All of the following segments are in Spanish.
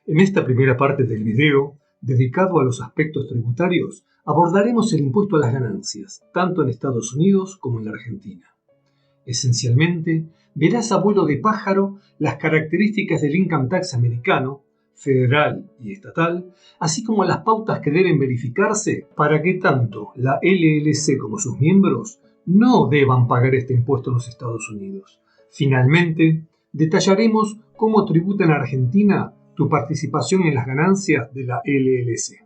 En esta primera parte del video, dedicado a los aspectos tributarios, abordaremos el impuesto a las ganancias, tanto en Estados Unidos como en la Argentina. Esencialmente, verás a vuelo de pájaro las características del income tax americano, federal y estatal, así como las pautas que deben verificarse para que tanto la LLC como sus miembros no deban pagar este impuesto en los Estados Unidos. Finalmente, detallaremos cómo tributa en Argentina tu participación en las ganancias de la LLC.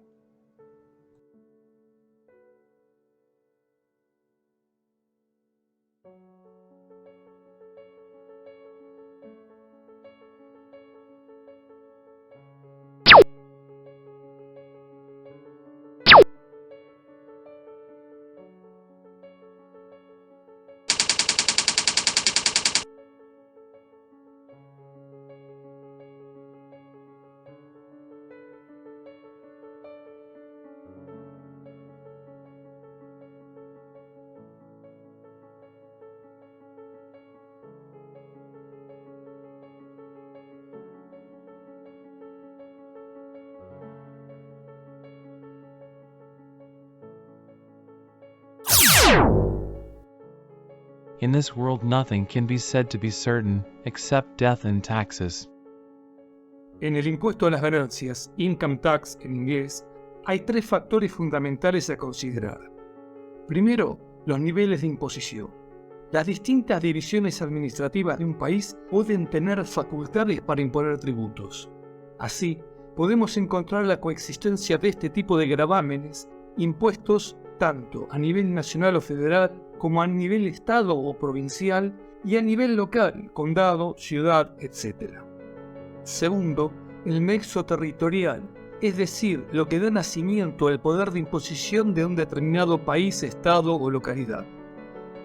In this world nothing can be said to be certain, except death and taxes. En el impuesto a las ganancias, income tax en inglés, hay tres factores fundamentales a considerar. Primero, los niveles de imposición. Las distintas divisiones administrativas de un país pueden tener facultades para imponer tributos. Así, podemos encontrar la coexistencia de este tipo de gravámenes impuestos tanto a nivel nacional o federal como a nivel estado o provincial y a nivel local, condado, ciudad, etc. Segundo, el nexo territorial, es decir, lo que da nacimiento al poder de imposición de un determinado país, estado o localidad.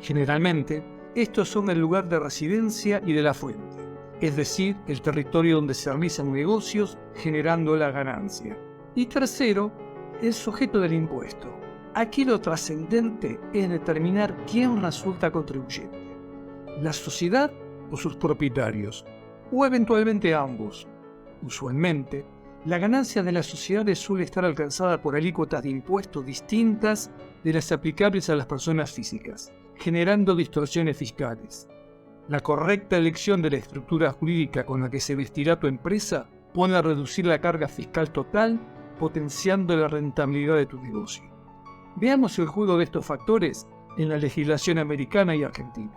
Generalmente, estos son el lugar de residencia y de la fuente, es decir, el territorio donde se realizan negocios generando la ganancia. Y tercero, el sujeto del impuesto. Aquí lo trascendente es determinar quién resulta contribuyente, la sociedad o sus propietarios, o eventualmente ambos. Usualmente, la ganancia de las sociedades suele estar alcanzada por alícuotas de impuestos distintas de las aplicables a las personas físicas, generando distorsiones fiscales. La correcta elección de la estructura jurídica con la que se vestirá tu empresa pone a reducir la carga fiscal total, potenciando la rentabilidad de tu negocio. Veamos el juego de estos factores en la legislación americana y argentina.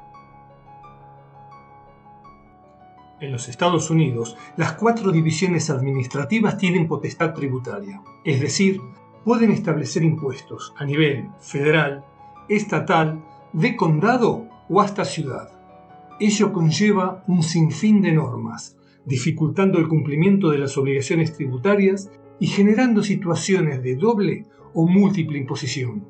En los Estados Unidos, las 4 divisiones administrativas tienen potestad tributaria, es decir, pueden establecer impuestos a nivel federal, estatal, de condado o hasta ciudad. Ello conlleva un sinfín de normas, dificultando el cumplimiento de las obligaciones tributarias y generando situaciones de doble o múltiple imposición.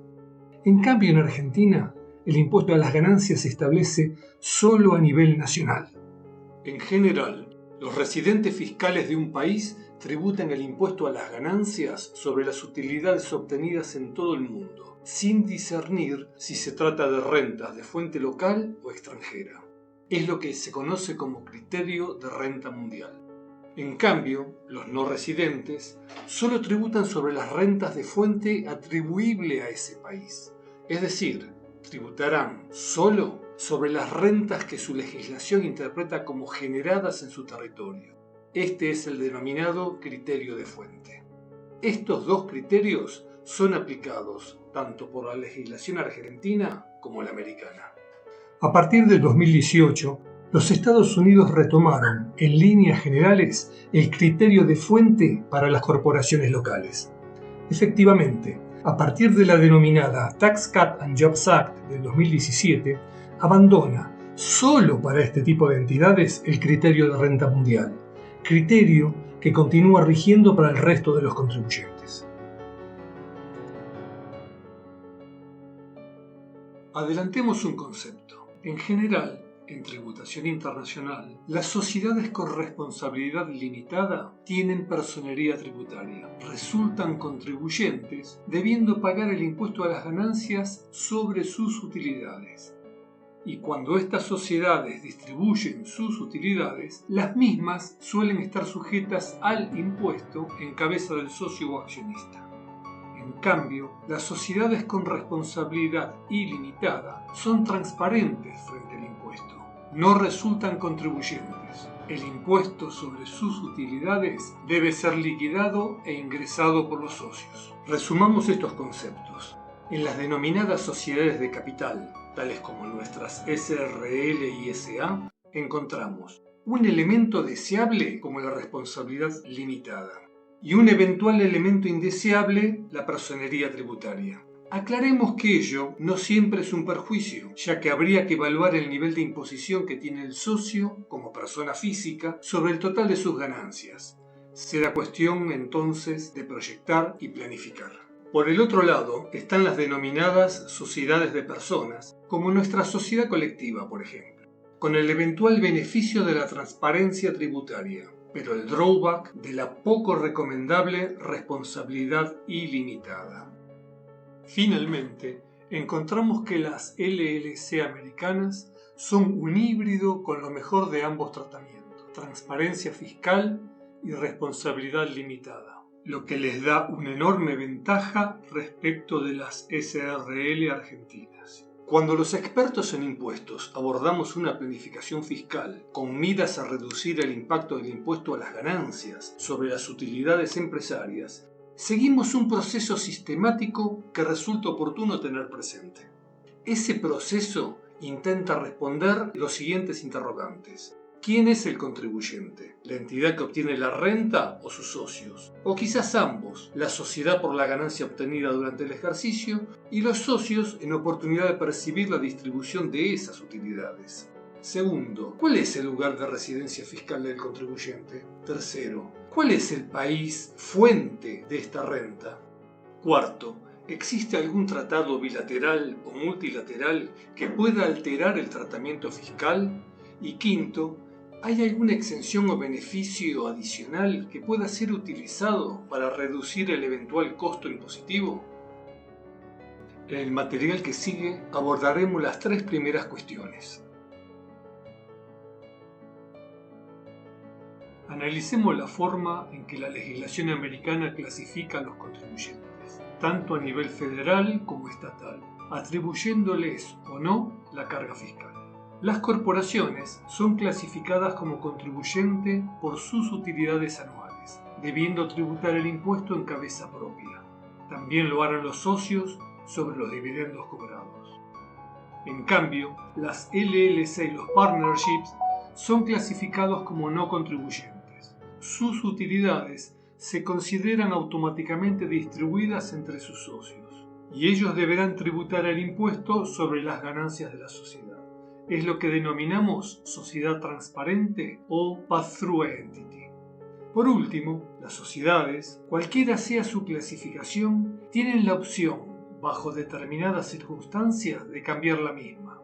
En cambio, en Argentina, el impuesto a las ganancias se establece solo a nivel nacional. En general, los residentes fiscales de un país tributan el impuesto a las ganancias sobre las utilidades obtenidas en todo el mundo, sin discernir si se trata de rentas de fuente local o extranjera. Es lo que se conoce como criterio de renta mundial. En cambio, los no residentes solo tributan sobre las rentas de fuente atribuible a ese país. Es decir, tributarán solo sobre las rentas que su legislación interpreta como generadas en su territorio. Este es el denominado criterio de fuente. Estos dos criterios son aplicados tanto por la legislación argentina como la americana. A partir del 2018, los Estados Unidos retomaron, en líneas generales, el criterio de fuente para las corporaciones locales. Efectivamente, a partir de la denominada Tax Cut and Jobs Act del 2017, abandona, solo para este tipo de entidades, el criterio de renta mundial, criterio que continúa rigiendo para el resto de los contribuyentes. Adelantemos un concepto. En general, en tributación internacional, las sociedades con responsabilidad limitada tienen personería tributaria. Resultan contribuyentes debiendo pagar el impuesto a las ganancias sobre sus utilidades. y cuando estas sociedades distribuyen sus utilidades, las mismas suelen estar sujetas al impuesto en cabeza del socio o accionista. En cambio, las sociedades con responsabilidad ilimitada son transparentes frente al impuesto, no resultan contribuyentes. El impuesto sobre sus utilidades debe ser liquidado e ingresado por los socios. Resumamos estos conceptos. En las denominadas sociedades de capital, tales como nuestras SRL y SA, encontramos un elemento deseable como la responsabilidad limitada y un eventual elemento indeseable, la personería tributaria. Aclaremos que ello no siempre es un perjuicio, ya que habría que evaluar el nivel de imposición que tiene el socio, como persona física, sobre el total de sus ganancias. Será cuestión, entonces, de proyectar y planificar. Por el otro lado, están las denominadas sociedades de personas, como nuestra sociedad colectiva, por ejemplo, con el eventual beneficio de la transparencia tributaria, pero el drawback de la poco recomendable responsabilidad ilimitada. Finalmente, encontramos que las LLC americanas son un híbrido con lo mejor de ambos tratamientos, transparencia fiscal y responsabilidad limitada, lo que les da una enorme ventaja respecto de las SRL argentinas. Cuando los expertos en impuestos abordamos una planificación fiscal con miras a reducir el impacto del impuesto a las ganancias sobre las utilidades empresarias, seguimos un proceso sistemático que resulta oportuno tener presente. Ese proceso intenta responder los siguientes interrogantes. ¿Quién es el contribuyente? ¿La entidad que obtiene la renta o sus socios? O quizás ambos, la sociedad por la ganancia obtenida durante el ejercicio y los socios en oportunidad de percibir la distribución de esas utilidades. Segundo, ¿cuál es el lugar de residencia fiscal del contribuyente? Tercero, ¿cuál es el país fuente de esta renta? Cuarto, ¿existe algún tratado bilateral o multilateral que pueda alterar el tratamiento fiscal? Y quinto, ¿hay alguna exención o beneficio adicional que pueda ser utilizado para reducir el eventual costo impositivo? En el material que sigue abordaremos las tres primeras cuestiones. Analicemos la forma en que la legislación americana clasifica a los contribuyentes, tanto a nivel federal como estatal, atribuyéndoles o no la carga fiscal. Las corporaciones son clasificadas como contribuyente por sus utilidades anuales, debiendo tributar el impuesto en cabeza propia. También lo harán los socios sobre los dividendos cobrados. En cambio, las LLC y los partnerships son clasificados como no contribuyentes. Sus utilidades se consideran automáticamente distribuidas entre sus socios, y ellos deberán tributar el impuesto sobre las ganancias de la sociedad. Es lo que denominamos sociedad transparente o pass-through entity. Por último, las sociedades, cualquiera sea su clasificación, tienen la opción, bajo determinadas circunstancias, de cambiar la misma.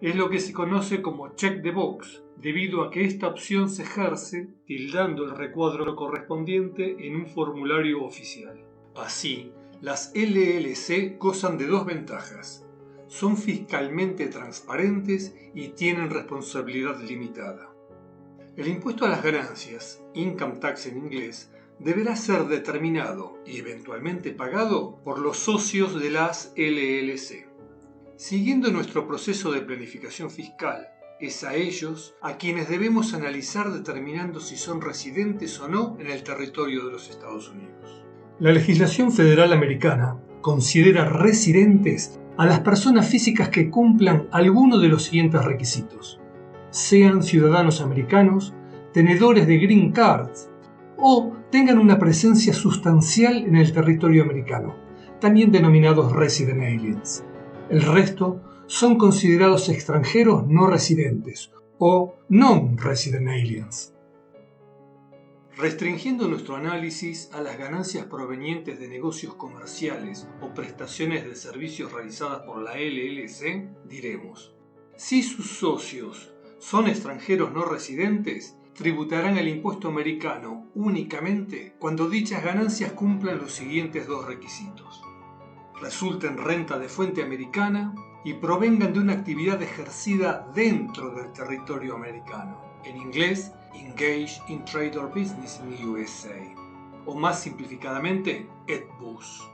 Es lo que se conoce como check the box, debido a que esta opción se ejerce tildando el recuadro correspondiente en un formulario oficial. Así, las LLC gozan de dos ventajas. Son fiscalmente transparentes y tienen responsabilidad limitada. El impuesto a las ganancias, income tax en inglés, deberá ser determinado y eventualmente pagado por los socios de las LLC. Siguiendo nuestro proceso de planificación fiscal, es a ellos a quienes debemos analizar determinando si son residentes o no en el territorio de los Estados Unidos. La legislación federal americana considera residentes a las personas físicas que cumplan alguno de los siguientes requisitos: sean ciudadanos americanos, tenedores de green cards o tengan una presencia sustancial en el territorio americano, también denominados resident aliens. El resto son considerados extranjeros no residentes o non-resident aliens. Restringiendo nuestro análisis a las ganancias provenientes de negocios comerciales o prestaciones de servicios realizadas por la LLC, diremos: si sus socios son extranjeros no residentes, tributarán el impuesto americano únicamente cuando dichas ganancias cumplan los siguientes dos requisitos. resulten renta de fuente americana y provengan de una actividad ejercida dentro del territorio americano. En inglés, Engage in Trade or Business in the USA, o más simplificadamente, EDBUS.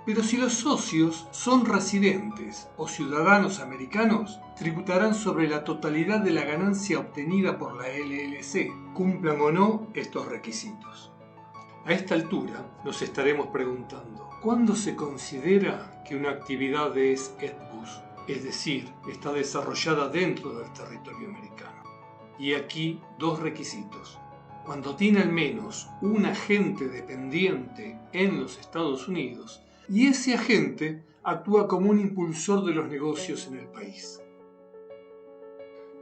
Pero si los socios son residentes o ciudadanos americanos, tributarán sobre la totalidad de la ganancia obtenida por la LLC, cumplan o no estos requisitos. A esta altura nos estaremos preguntando, ¿cuándo se considera que una actividad es EDBUS? Es decir, está desarrollada dentro del territorio americano. Y aquí dos requisitos. Cuando tiene al menos un agente dependiente en los Estados Unidos y ese agente actúa como un impulsor de los negocios en el país.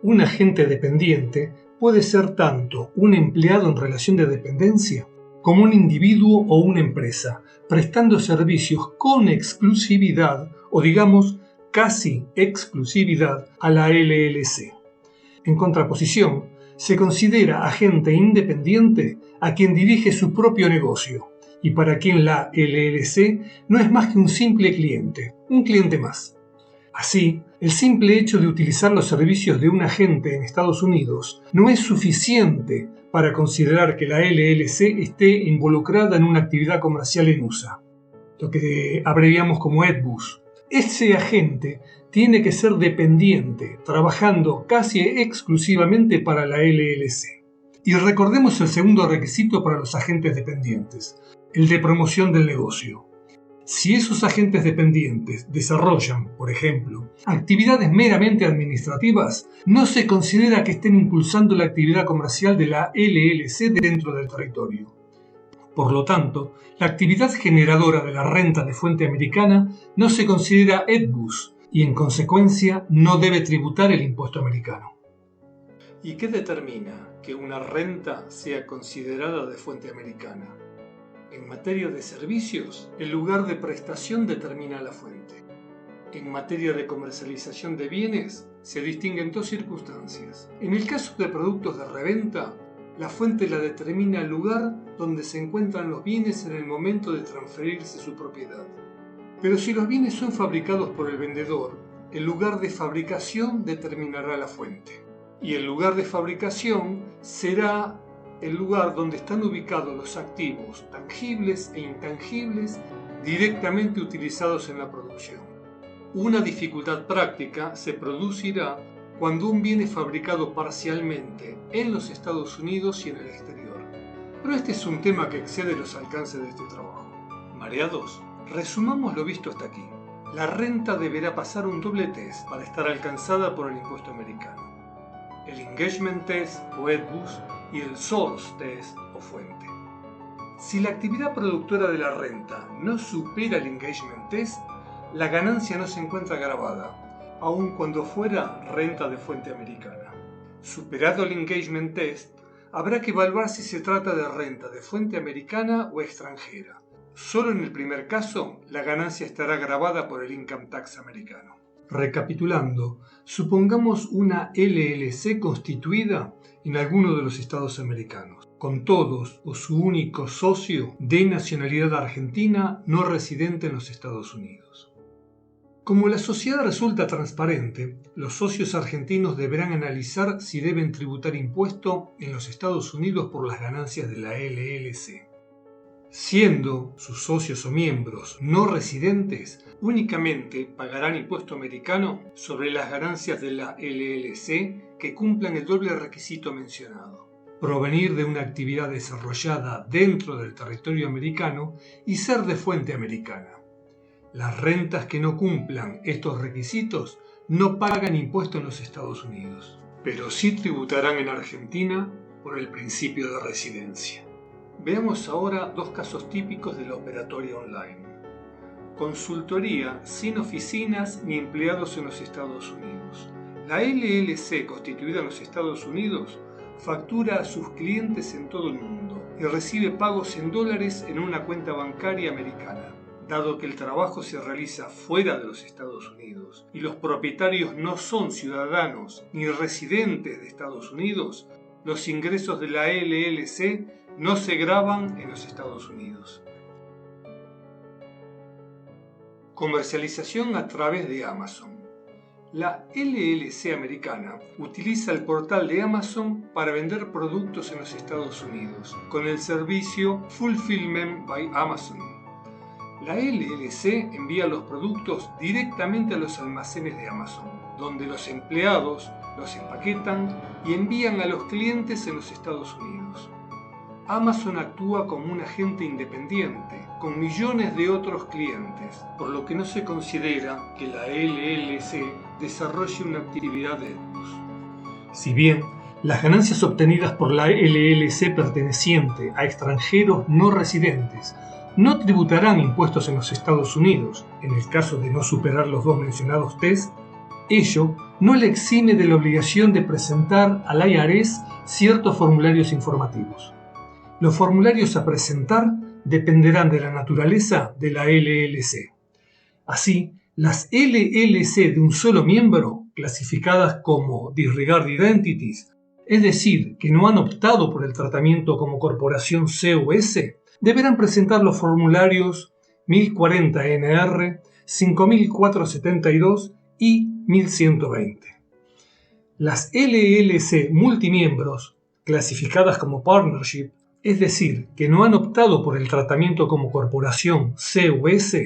Un agente dependiente puede ser tanto un empleado en relación de dependencia como un individuo o una empresa, prestando servicios con exclusividad o digamos casi exclusividad a la LLC. En contraposición, se considera agente independiente a quien dirige su propio negocio y para quien la LLC no es más que un simple cliente, un cliente más. Así, el simple hecho de utilizar los servicios de un agente en Estados Unidos no es suficiente para considerar que la LLC esté involucrada en una actividad comercial en USA, lo que abreviamos como EDBUS. Ese agente tiene que ser dependiente, trabajando casi exclusivamente para la LLC. Y recordemos el segundo requisito para los agentes dependientes, el de promoción del negocio. Si esos agentes dependientes desarrollan, por ejemplo, actividades meramente administrativas, no se considera que estén impulsando la actividad comercial de la LLC dentro del territorio. Por lo tanto, la actividad generadora de la renta de fuente americana no se considera EDBUS y, en consecuencia, no debe tributar el impuesto americano. ¿Y qué determina que una renta sea considerada de fuente americana? En materia de servicios, el lugar de prestación determina la fuente. En materia de comercialización de bienes, se distinguen dos circunstancias. En el caso de productos de reventa, la fuente la determina el lugar donde se encuentran los bienes en el momento de transferirse su propiedad. Pero si los bienes son fabricados por el vendedor, el lugar de fabricación determinará la fuente. Y el lugar de fabricación será el lugar donde están ubicados los activos tangibles e intangibles directamente utilizados en la producción. Una dificultad práctica se producirá cuando un bien es fabricado parcialmente en los Estados Unidos y en el exterior. Pero este es un tema que excede los alcances de este trabajo. ¿Mareados? Resumamos lo visto hasta aquí. La renta deberá pasar un doble test para estar alcanzada por el impuesto americano. El Engagement Test o EDBUS y el Source Test o fuente. Si la actividad productora de la renta no supera el Engagement Test, la ganancia no se encuentra gravada, aun cuando fuera renta de fuente americana. Superado el Engagement Test, habrá que evaluar si se trata de renta de fuente americana o extranjera. Solo en el primer caso, la ganancia estará gravada por el Income Tax americano. Recapitulando, supongamos una LLC constituida en alguno de los estados americanos, con todos o su único socio de nacionalidad argentina no residente en los Estados Unidos. Como la sociedad resulta transparente, los socios argentinos deberán analizar si deben tributar impuesto en los Estados Unidos por las ganancias de la LLC. Siendo sus socios o miembros no residentes, únicamente pagarán impuesto americano sobre las ganancias de la LLC que cumplan el doble requisito mencionado: provenir de una actividad desarrollada dentro del territorio americano y ser de fuente americana. Las rentas que no cumplan estos requisitos no pagan impuesto en los Estados Unidos, pero sí tributarán en Argentina por el principio de residencia. Veamos ahora dos casos típicos de la operatoria online. Consultoría sin oficinas ni empleados en los Estados Unidos. La LLC constituida en los Estados Unidos factura a sus clientes en todo el mundo y recibe pagos en dólares en una cuenta bancaria americana. Dado que el trabajo se realiza fuera de los Estados Unidos y los propietarios no son ciudadanos ni residentes de Estados Unidos, los ingresos de la LLC no se gravan en los Estados Unidos. Comercialización a través de Amazon. La LLC americana utiliza el portal de Amazon para vender productos en los Estados Unidos, con el servicio Fulfillment by Amazon. La LLC envía los productos directamente a los almacenes de Amazon, donde los empleados los empaquetan y envían a los clientes en los Estados Unidos. Amazon actúa como un agente independiente, con millones de otros clientes, por lo que no se considera que la LLC desarrolle una actividad de estos. Si bien las ganancias obtenidas por la LLC perteneciente a extranjeros no residentes no tributarán impuestos en los Estados Unidos, en el caso de no superar los dos mencionados test, ello no le exime de la obligación de presentar al IRS ciertos formularios informativos. Los formularios a presentar dependerán de la naturaleza de la LLC. Así, las LLC de un solo miembro, clasificadas como Disregarded Entities, es decir, que no han optado por el tratamiento como corporación COS, deberán presentar los formularios 1040NR, 5472 y 1120. Las LLC multimiembros, clasificadas como Partnership, es decir, que no han optado por el tratamiento como corporación COS,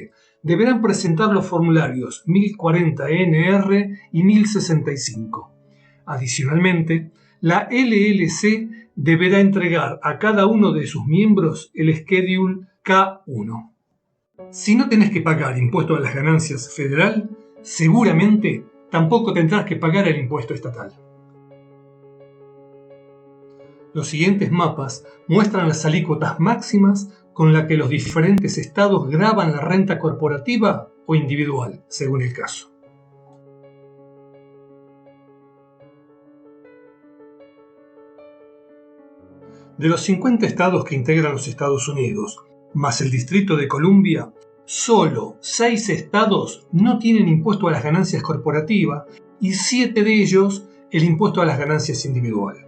deberán presentar los formularios 1040NR y 1065. Adicionalmente, la LLC deberá entregar a cada uno de sus miembros el Schedule K1. Si no tenés que pagar impuesto a las ganancias federal, seguramente tampoco tendrás que pagar el impuesto estatal. Los siguientes mapas muestran las alícuotas máximas con las que los diferentes estados gravan la renta corporativa o individual, según el caso. De los 50 estados que integran los Estados Unidos, más el Distrito de Columbia, solo 6 estados no tienen impuesto a las ganancias corporativas y 7 de ellos el impuesto a las ganancias individuales.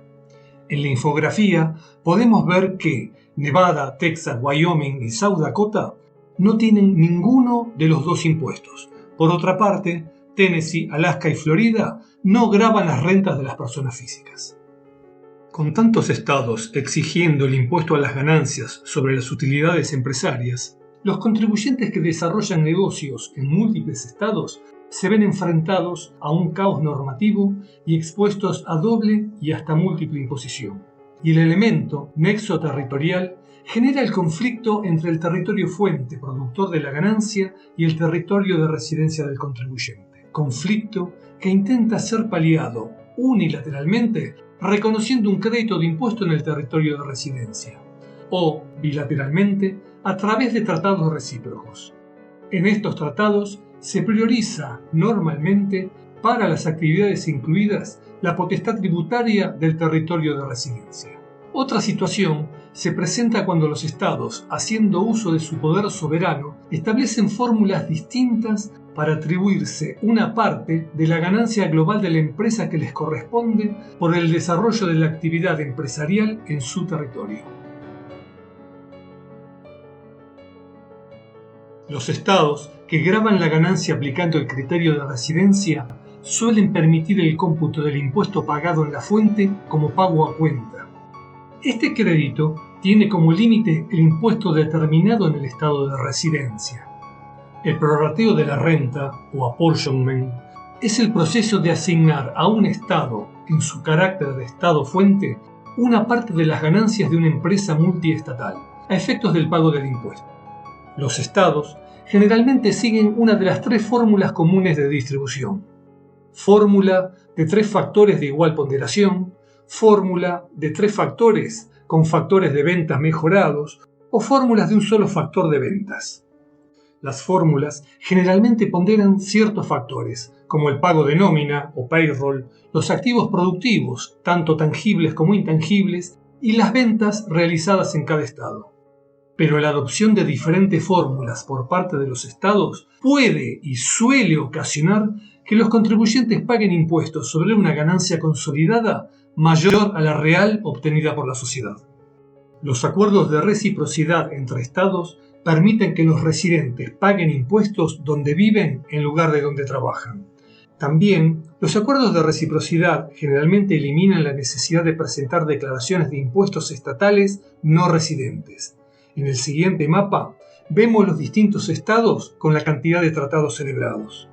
En la infografía podemos ver que Nevada, Texas, Wyoming y South Dakota no tienen ninguno de los dos impuestos. Por otra parte, Tennessee, Alaska y Florida no gravan las rentas de las personas físicas. Con tantos estados exigiendo el impuesto a las ganancias sobre las utilidades empresarias, los contribuyentes que desarrollan negocios en múltiples estados se ven enfrentados a un caos normativo y expuestos a doble y hasta múltiple imposición. Y el elemento nexo territorial genera el conflicto entre el territorio fuente productor de la ganancia y el territorio de residencia del contribuyente. Conflicto que intenta ser paliado unilateralmente reconociendo un crédito de impuesto en el territorio de residencia o bilateralmente a través de tratados recíprocos. En estos tratados se prioriza normalmente para las actividades incluidas la potestad tributaria del territorio de residencia. Otra situación se presenta cuando los estados, haciendo uso de su poder soberano, establecen fórmulas distintas para atribuirse una parte de la ganancia global de la empresa que les corresponde por el desarrollo de la actividad empresarial en su territorio. Los estados que gravan la ganancia aplicando el criterio de residencia suelen permitir el cómputo del impuesto pagado en la fuente como pago a cuenta. Este crédito tiene como límite el impuesto determinado en el estado de residencia. El prorrateo de la renta, o apportionment, es el proceso de asignar a un estado, en su carácter de estado fuente, una parte de las ganancias de una empresa multiestatal, a efectos del pago del impuesto. Los estados generalmente siguen una de las 3 fórmulas comunes de distribución. Fórmula de 3 factores de igual ponderación, fórmula de 3 factores con factores de ventas mejorados o fórmulas de un solo factor de ventas. Las fórmulas generalmente ponderan ciertos factores, como el pago de nómina o payroll, los activos productivos, tanto tangibles como intangibles, y las ventas realizadas en cada estado. Pero la adopción de diferentes fórmulas por parte de los estados puede y suele ocasionar que los contribuyentes paguen impuestos sobre una ganancia consolidada mayor a la real obtenida por la sociedad. Los acuerdos de reciprocidad entre estados permiten que los residentes paguen impuestos donde viven en lugar de donde trabajan. También, los acuerdos de reciprocidad generalmente eliminan la necesidad de presentar declaraciones de impuestos estatales no residentes. En el siguiente mapa, vemos los distintos estados con la cantidad de tratados celebrados.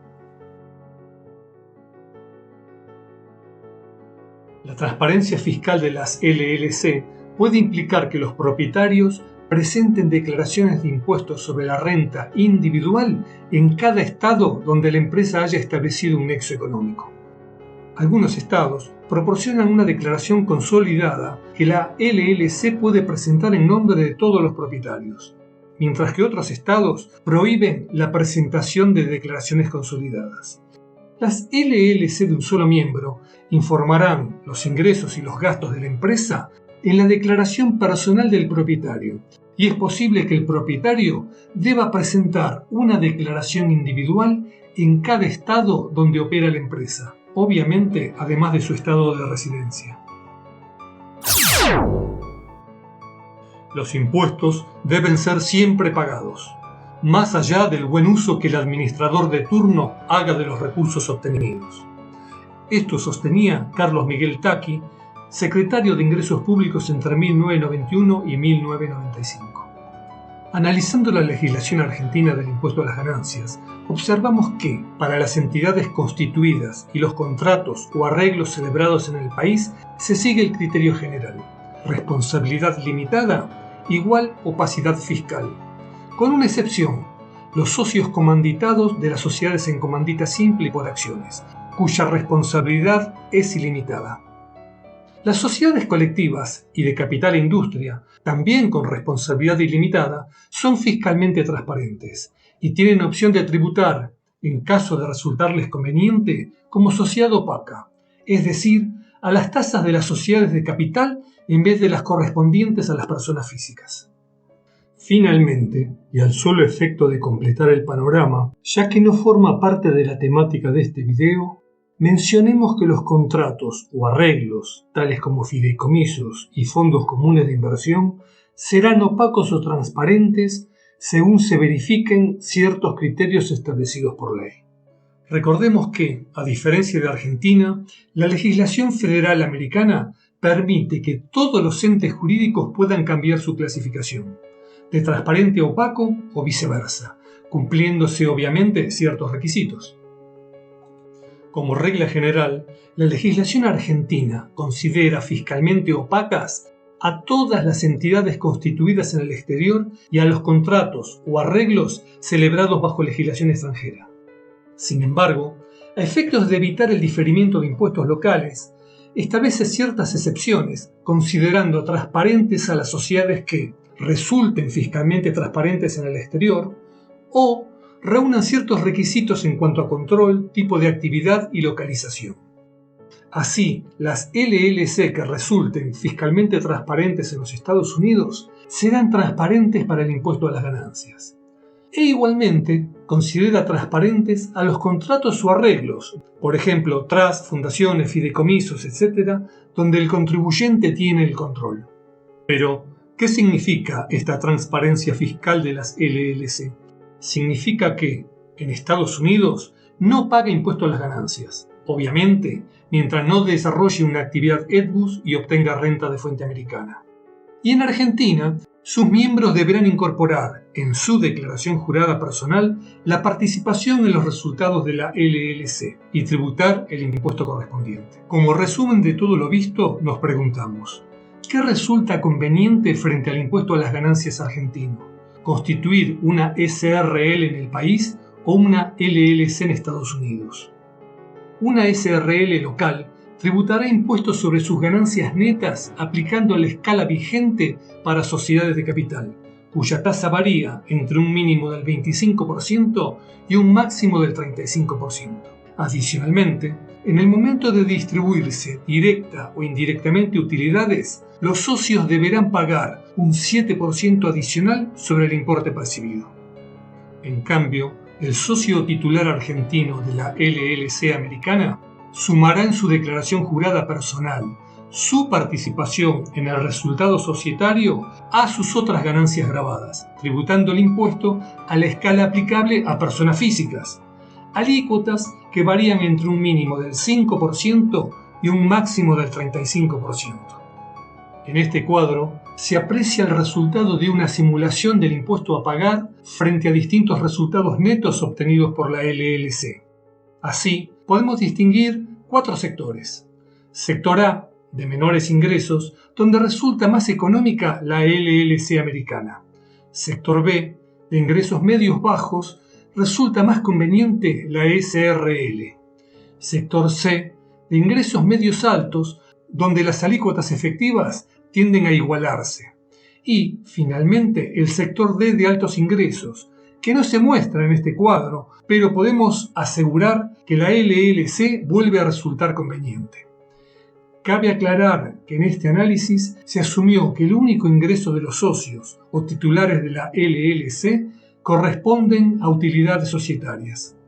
La transparencia fiscal de las LLC puede implicar que los propietarios presenten declaraciones de impuestos sobre la renta individual en cada estado donde la empresa haya establecido un nexo económico. Algunos estados proporcionan una declaración consolidada que la LLC puede presentar en nombre de todos los propietarios, mientras que otros estados prohíben la presentación de declaraciones consolidadas. Las LLC de un solo miembro informarán los ingresos y los gastos de la empresa en la declaración personal del propietario, y es posible que el propietario deba presentar una declaración individual en cada estado donde opera la empresa, obviamente además de su estado de residencia. Los impuestos deben ser siempre pagados, más allá del buen uso que el administrador de turno haga de los recursos obtenidos. Esto sostenía Carlos Miguel Taqui, secretario de Ingresos Públicos entre 1991 y 1995. Analizando la legislación argentina del impuesto a las ganancias, observamos que, para las entidades constituidas y los contratos o arreglos celebrados en el país, se sigue el criterio general: responsabilidad limitada igual opacidad fiscal, con una excepción: los socios comanditados de las sociedades en comandita simple y por acciones, cuya responsabilidad es ilimitada. Las sociedades colectivas y de capital e industria, también con responsabilidad ilimitada, son fiscalmente transparentes y tienen opción de tributar, en caso de resultarles conveniente, como sociedad opaca, es decir, a las tasas de las sociedades de capital en vez de las correspondientes a las personas físicas. Finalmente, y al solo efecto de completar el panorama, ya que no forma parte de la temática de este video, mencionemos que los contratos o arreglos, tales como fideicomisos y fondos comunes de inversión, serán opacos o transparentes según se verifiquen ciertos criterios establecidos por ley. Recordemos que, a diferencia de Argentina, la legislación federal americana permite que todos los entes jurídicos puedan cambiar su clasificación, de transparente a opaco o viceversa, cumpliéndose obviamente ciertos requisitos. Como regla general, la legislación argentina considera fiscalmente opacas a todas las entidades constituidas en el exterior y a los contratos o arreglos celebrados bajo legislación extranjera. Sin embargo, a efectos de evitar el diferimiento de impuestos locales, establece ciertas excepciones, considerando transparentes a las sociedades que resulten fiscalmente transparentes en el exterior o reúnan ciertos requisitos en cuanto a control, tipo de actividad y localización. Así, las LLC que resulten fiscalmente transparentes en los Estados Unidos serán transparentes para el impuesto a las ganancias. E igualmente considera transparentes a los contratos o arreglos, por ejemplo, trusts, fundaciones, fideicomisos, etc., donde el contribuyente tiene el control. Pero, ¿qué significa esta transparencia fiscal de las LLC? Significa que, en Estados Unidos, no paga impuesto a las ganancias, obviamente, mientras no desarrolle una actividad ETBUS y obtenga renta de fuente americana. Y en Argentina, sus miembros deberán incorporar en su declaración jurada personal la participación en los resultados de la LLC y tributar el impuesto correspondiente. Como resumen de todo lo visto, nos preguntamos: ¿qué resulta conveniente frente al impuesto a las ganancias argentino? ¿Constituir una SRL en el país o una LLC en Estados Unidos? Una SRL local tributará impuestos sobre sus ganancias netas aplicando la escala vigente para sociedades de capital, cuya tasa varía entre un mínimo del 25% y un máximo del 35%. Adicionalmente, en el momento de distribuirse directa o indirectamente utilidades, los socios deberán pagar un 7% adicional sobre el importe percibido. En cambio, el socio titular argentino de la LLC americana sumará en su declaración jurada personal su participación en el resultado societario a sus otras ganancias grabadas, tributando el impuesto a la escala aplicable a personas físicas, alícuotas que varían entre un mínimo del 5% y un máximo del 35%. En este cuadro se aprecia el resultado de una simulación del impuesto a pagar frente a distintos resultados netos obtenidos por la LLC. Así, podemos distinguir 4 sectores. Sector A, de menores ingresos, donde resulta más económica la LLC americana. Sector B, de ingresos medios bajos, resulta más conveniente la SRL. Sector C, de ingresos medios altos, donde las alícuotas efectivas tienden a igualarse. Y, finalmente, el sector D de altos ingresos, que no se muestra en este cuadro, pero podemos asegurar que la LLC vuelve a resultar conveniente. Cabe aclarar que en este análisis se asumió que el único ingreso de los socios o titulares de la LLC corresponden a utilidades societarias.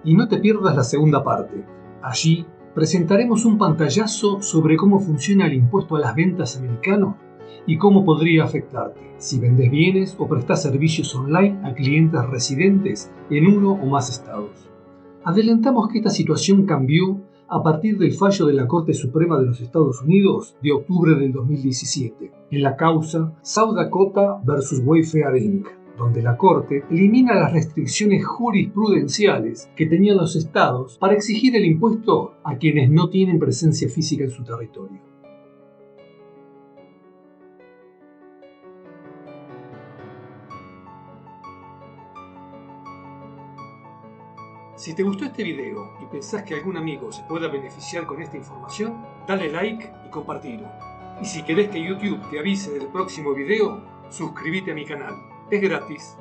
Y no te pierdas la segunda parte. Allí presentaremos un pantallazo sobre cómo funciona el impuesto a las ventas americano y cómo podría afectarte si vendes bienes o prestas servicios online a clientes residentes en uno o más estados. Adelantamos que esta situación cambió a partir del fallo de la Corte Suprema de los Estados Unidos de octubre del 2017, en la causa South Dakota vs. Wayfair Inc., donde la Corte elimina las restricciones jurisprudenciales que tenían los estados para exigir el impuesto a quienes no tienen presencia física en su territorio. Si te gustó este video y pensás que algún amigo se pueda beneficiar con esta información, dale like y compartilo. Y si querés que YouTube te avise del próximo video, suscríbete a mi canal. Es gratis.